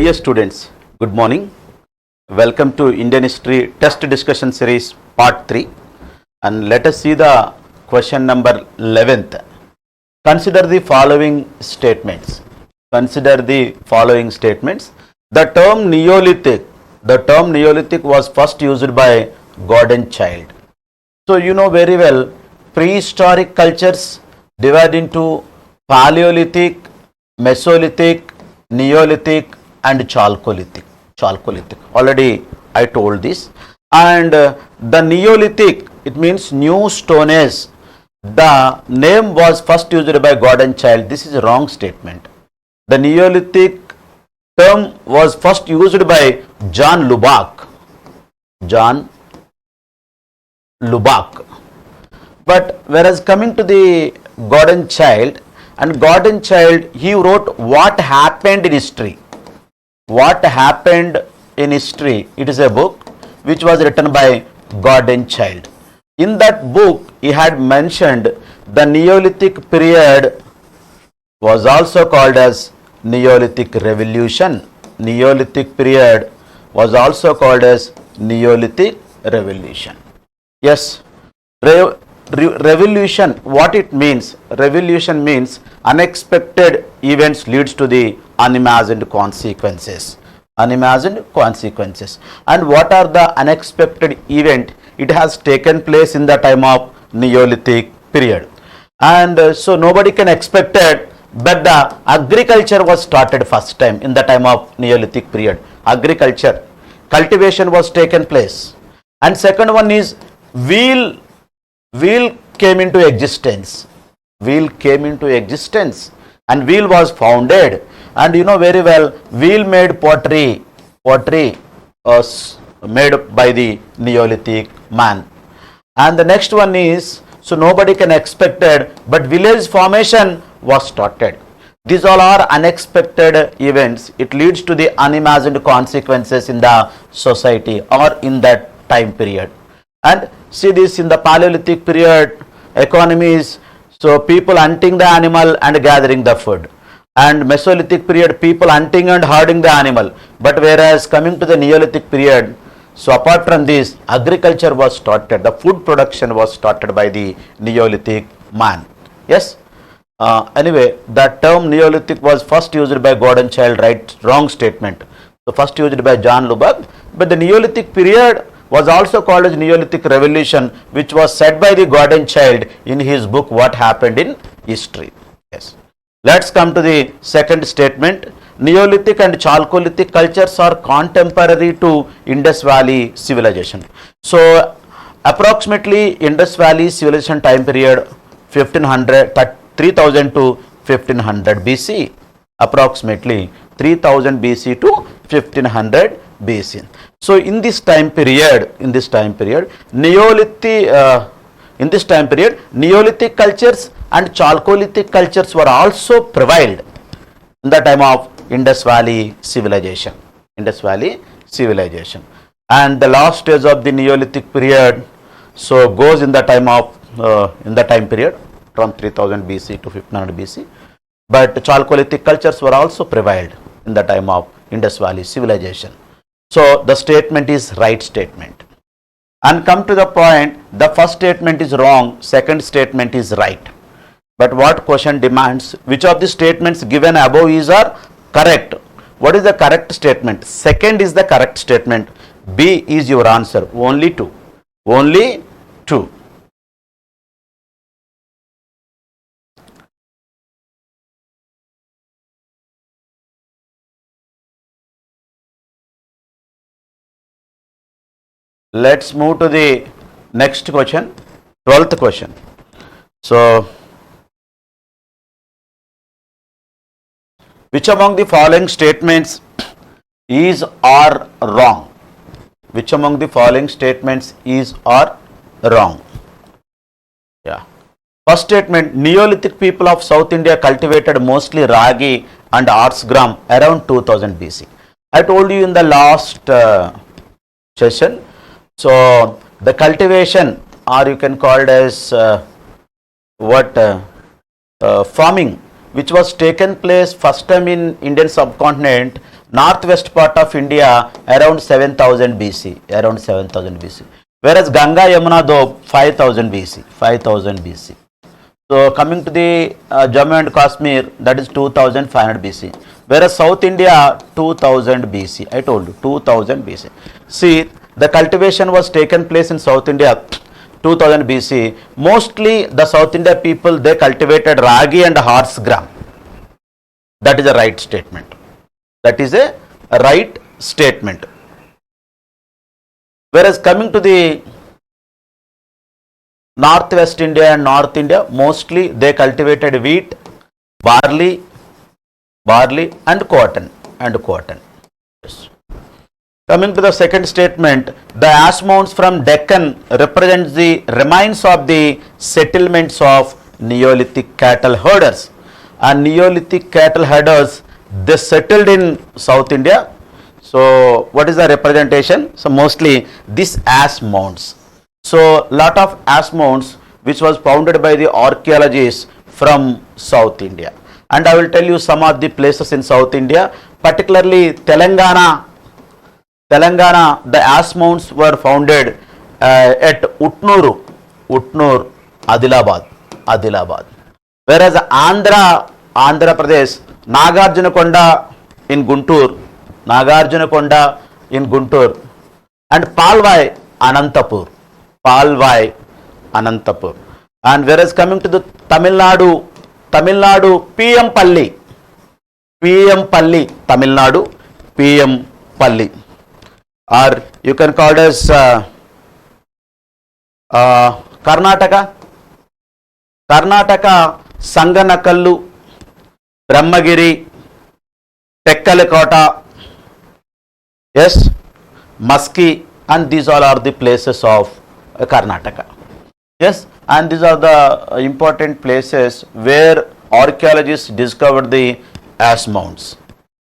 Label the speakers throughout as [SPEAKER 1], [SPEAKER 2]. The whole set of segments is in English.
[SPEAKER 1] Dear students, good morning. Welcome to Indian History Test Discussion Series Part 3, and let us see the question number 11th. Consider the following statements. Consider the following statements. The term Neolithic was first used by Gordon Childe. So you know very well, prehistoric cultures divide into Paleolithic, Mesolithic, Neolithic and Chalcolithic. Already I told this. And the Neolithic, it means new stone age. The name was first used by Gordon Childe. This is a wrong statement. The Neolithic term was first used by John Lubbock. But whereas coming to the Gordon Childe, he wrote what happened in history. What happened in history. It is a book which was written by Gordon Childe. In that book, he had mentioned the Neolithic period was also called as Neolithic Revolution. Neolithic period was also called as Neolithic Revolution. Yes, revolution, what it means? Revolution means unexpected events leads to the unimagined consequences. Unimagined consequences. And what are the unexpected event? It has taken place in the time of Neolithic period. And so nobody can expect it, but the agriculture was started first time in the time of Neolithic period. Agriculture, cultivation was taken place. And second one is wheel came into existence. Wheel came into existence and wheel was founded. And you know very well, wheel made pottery was made by the Neolithic man. And the next one is, so nobody can expect it, but village formation was started. These all are unexpected events. It leads to the unimagined consequences in the society or in that time period. And see this in the Paleolithic period, economy is, so people hunting the animal and gathering the food. And Mesolithic period, people hunting and herding the animal. But whereas coming to the Neolithic period, so apart from this, agriculture was started. The food production was started by the Neolithic man. Yes. Anyway, that term Neolithic was first used by Gordon Childe, right? Wrong statement. So first used by John Lubbock. But the Neolithic period was also called as Neolithic Revolution, which was said by the Gordon Childe in his book What Happened in History. Yes. Let's come to the second statement. Neolithic and Chalcolithic cultures are contemporary to Indus Valley civilization. So approximately Indus Valley civilization time period 3000 to 1500 BC. Approximately 3000 BC to 1500 BC. So in this time period, Neolithic cultures and Chalcolithic cultures were also prevailed in the time of Indus Valley civilization. And the last stage of the Neolithic period, so goes in the time period from 3000 BC to 1500 BC. But Chalcolithic cultures were also prevailed in the time of Indus Valley civilization. So the statement is right statement. And come to the point, the first statement is wrong, second statement is right. But what question demands, which of the statements given above is are correct? What is the correct statement? Second is the correct statement. B is your answer. Only two. Let's move to the next question, 12th question. So, which among the following statements is or wrong? Which among the following statements is or wrong? Yeah. First statement, Neolithic people of South India cultivated mostly ragi and ors gram around 2000 BC. I told you in the last session. So the cultivation, or you can call it as farming, which was taken place first time in Indian subcontinent northwest part of India around 7000 BC, around 7000 BC. Whereas Ganga Yamuna though 5000 BC, 5000 BC. So coming to the Jammu and Kashmir, that is 2500 BC. Whereas South India 2000 BC. I told you 2000 BC. See, the cultivation was taken place in South India 2000 BC. Mostly the South India people, they cultivated ragi and horse gram. That is a right statement. That is a right statement. Whereas coming to the northwest India and North India, mostly they cultivated wheat, barley and cotton. Yes. Coming to the second statement, the ash mounds from Deccan represents the remains of the settlements of Neolithic cattle herders. And Neolithic cattle herders, they settled in South India. So what is the representation? So mostly this ash mounds. So lot of ash mounds which was founded by the archaeologists from South India. And I will tell you some of the places in South India, particularly Telangana, the ash mounds were founded at Utnur, Adilabad. Whereas Andhra Pradesh, Nagarjunakonda in Guntur, and Palwai, Anantapur. And whereas coming to the Tamil Nadu, PM Palli, Tamil Nadu, PM Palli. Or you can call it as Karnataka, Sanganakallu, Brahmagiri, Tekkalikota, yes, Maski, and these all are the places of Karnataka. Yes, and these are the important places where archaeologists discovered the ash mounds,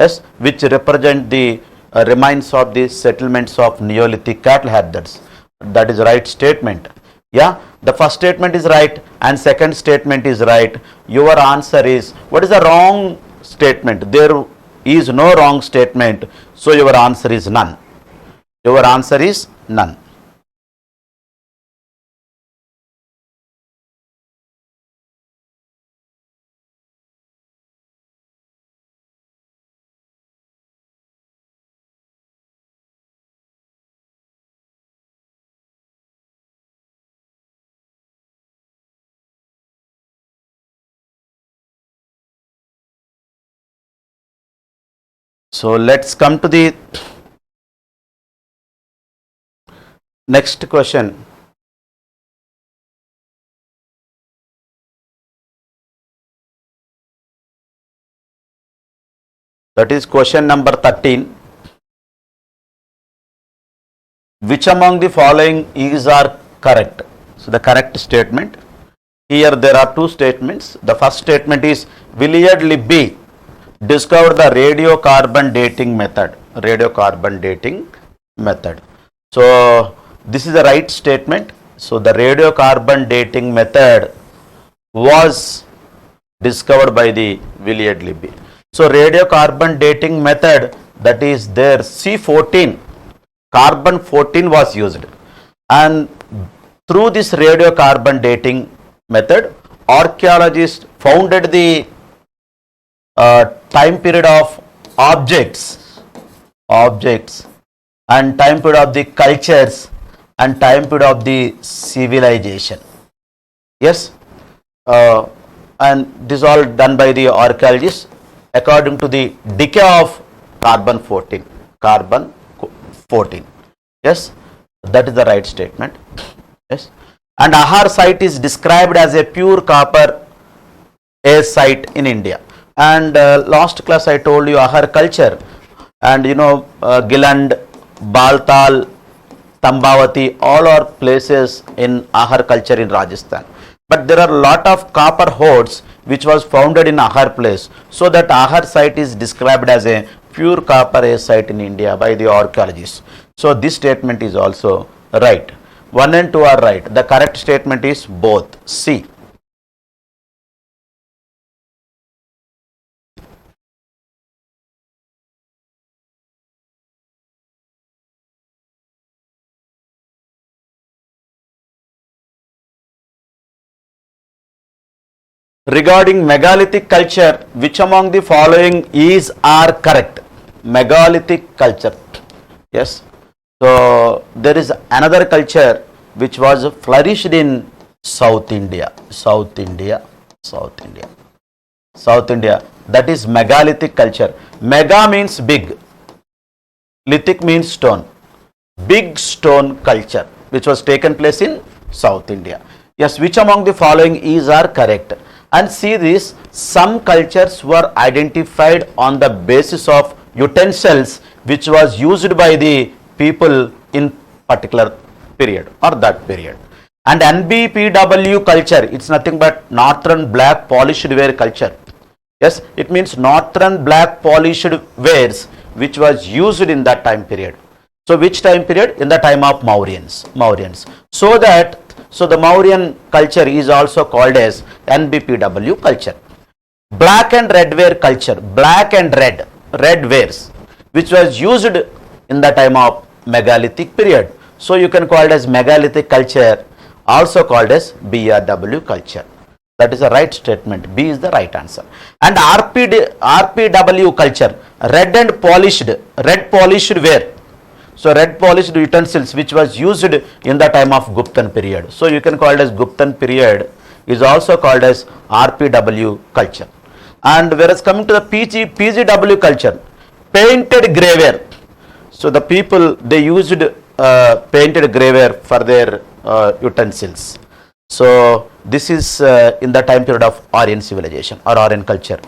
[SPEAKER 1] yes, which represent the remains of the settlements of Neolithic cattle herders. That is right statement. Yeah, the first statement is right and second statement is right. Your answer is, what is the wrong statement? There is no wrong statement, so your answer is none. Your answer is none. So let's come to the next question. That is question number 13. Which among the following is are correct? So the correct statement. Here there are two statements. The first statement is William Libby discovered the radiocarbon dating method. So this is the right statement. So the radiocarbon dating method was discovered by the William Libby. So radiocarbon dating method, that is there C14, carbon 14 was used, and through this radiocarbon dating method, archaeologists founded the time period of objects and time period of the cultures and time period of the civilization. Yes, and this all done by the archaeologists according to the decay of carbon 14. Yes, that is the right statement. Yes, and Ahar site is described as a pure copper age site in India. And last class I told you Ahar culture, and Giland, Baltal, Tambavati, all are places in Ahar culture in Rajasthan. But there are a lot of copper hoards which was founded in Ahar place. So that Ahar site is described as a pure copper age site in India by the archaeologists. So this statement is also right. 1 and 2 are right. The correct statement is both. C. regarding megalithic culture, which among the following is are correct? Megalithic culture. Yes. So there is another culture which was flourished in South India. South India. South India. South India. That is megalithic culture. Mega means big. Lithic means stone. Big stone culture which was taken place in South India. Yes, which among the following is are correct? And see this, some cultures were identified on the basis of utensils which was used by the people in particular period or that period. And NBPW culture, it's nothing but Northern Black Polished Ware culture. Yes, it means Northern Black Polished Wares which was used in that time period. So which time period? In the time of Mauryans. So the Mauryan culture is also called as NBPW culture. Black and red ware culture, black and red wares, which was used in the time of megalithic period. So you can call it as megalithic culture, also called as BRW culture. That is the right statement. B is the right answer. And RPW culture, red polished ware. So red polished utensils which was used in the time of Guptan period. So you can call it as Guptan period is also called as RPW culture. And whereas coming to the PGW culture, painted grey ware. So the people, they used painted grey ware for their utensils. So this is in the time period of Aryan civilization or Aryan culture.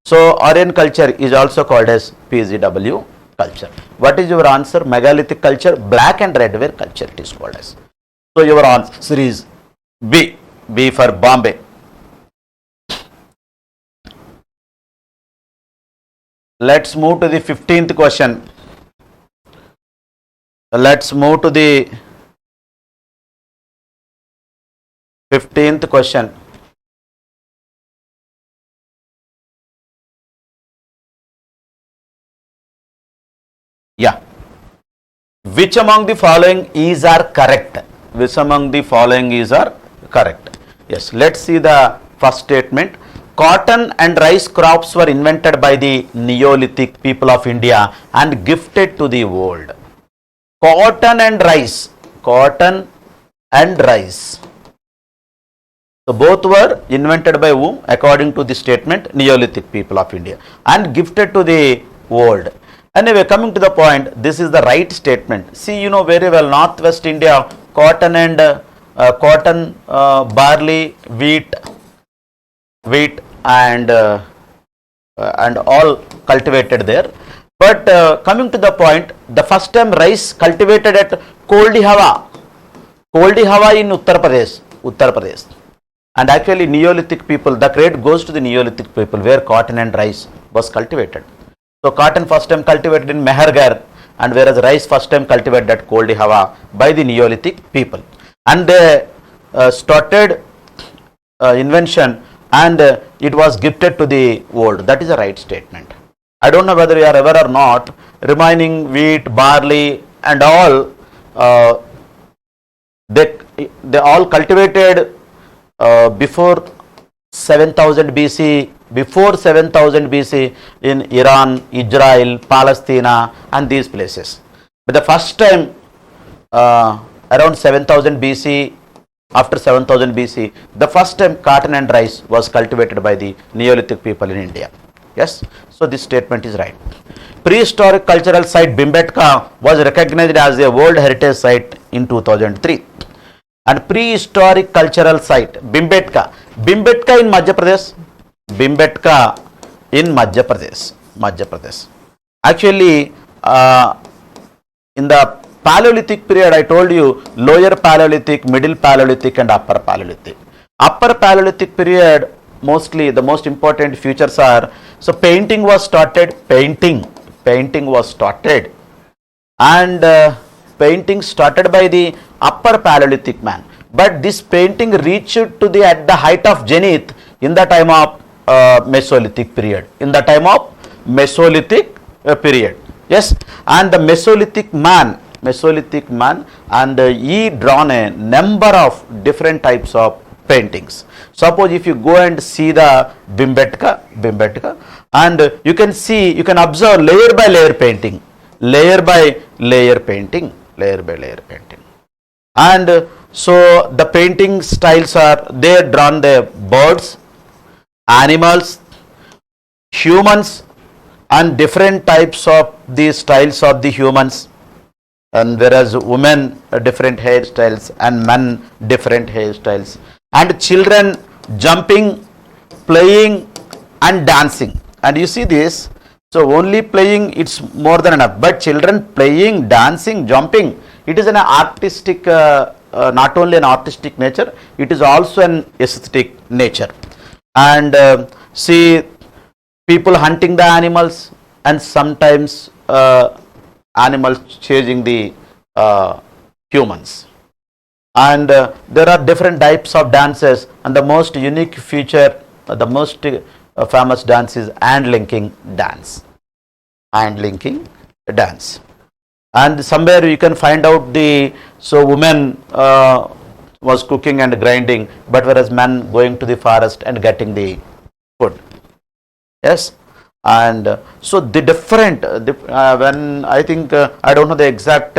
[SPEAKER 1] So Aryan culture is also called as PGW culture. What is your answer? Megalithic culture, black and red ware culture it is called as. So your answer is B. B for Bombay. Let's move to the 15th question. Let's move to the 15th question. Yeah. Which among the following is are correct? Which among the following is are correct? Yes. Let's see the first statement. Cotton and rice crops were invented by the Neolithic people of India and gifted to the world. Cotton and rice. Cotton and rice. So both were invented by whom? According to the statement, Neolithic people of India and gifted to the world. Anyway, coming to the point, this is the right statement. See, you know very well, Northwest India, cotton and barley, wheat and all cultivated there. But coming to the point, the first time rice cultivated at Koldi Hawa in Uttar Pradesh. And actually Neolithic people, the credit goes to the Neolithic people where cotton and rice was cultivated. So cotton first time cultivated in Mehergarh, and whereas rice first time cultivated at Koldi Hawa by the Neolithic people. And they started invention and it was gifted to the world. That is a right statement. I don't know whether you are aware or not, remaining wheat, barley and all, they all cultivated before 7000 BC, in Iran, Israel, Palestine and these places. But the first time around 7000 BC, after 7000 BC, the first time cotton and rice was cultivated by the Neolithic people in India. Yes, so this statement is right. Prehistoric cultural site Bhimbetka was recognized as a World Heritage Site in 2003. And prehistoric cultural site Bhimbetka in Madhya Pradesh. Actually, in the Paleolithic period, I told you lower Paleolithic, middle Paleolithic and upper Paleolithic. Upper Paleolithic period, mostly the most important features are, so painting was started, painting was started, and painting started by the upper Paleolithic man. But this painting reached to the at the height of zenith in the time of Mesolithic period. Period. Yes, and the Mesolithic man, and he drawn a number of different types of paintings. Suppose if you go and see the Bhimbetka, and you can see, you can observe layer by layer painting, layer by layer painting, layer by layer painting. And so the painting styles are, they drawn the birds, animals, humans, and different types of the styles of the humans, and whereas women different hairstyles and men different hairstyles, and children jumping, playing and dancing. And you see this, so only playing it's more than enough, but children playing, dancing, jumping, it is an artistic, not only an artistic nature, it is also an aesthetic nature. And see, people hunting the animals, and sometimes animals chasing the humans. And there are different types of dances, and the most unique feature, the most famous dance is hand linking dance. Hand linking dance. And somewhere you can find out the, so women was cooking and grinding, but whereas men going to the forest and getting the food. Yes. And so the different, when I think, I don't know the exact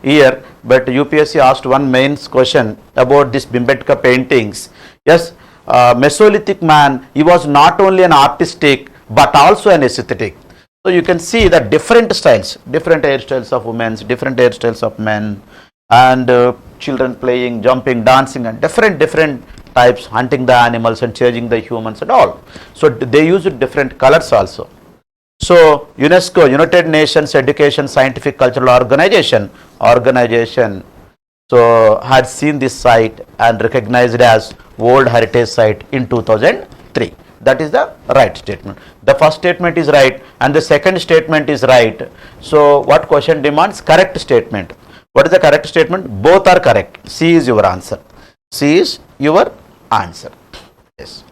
[SPEAKER 1] year, but UPSC asked one mains question about this Bhimbetka paintings. Yes, Mesolithic man, he was not only an artistic but also an aesthetic. So you can see that different styles, different hairstyles of women, different hairstyles of men, and children playing, jumping, dancing, and different types, hunting the animals and chasing the humans and all. So they use different colors also. So UNESCO, United Nations Education Scientific Cultural Organization, so had seen this site and recognized it as World Heritage Site in 2003. That is the right statement. The first statement is right and the second statement is right. So what question demands? Correct statement. What is the correct statement? Both are correct. C is your answer. C is your answer. Yes.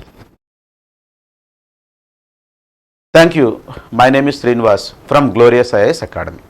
[SPEAKER 1] Thank you. My name is Srinivas from Glorious IAS Academy.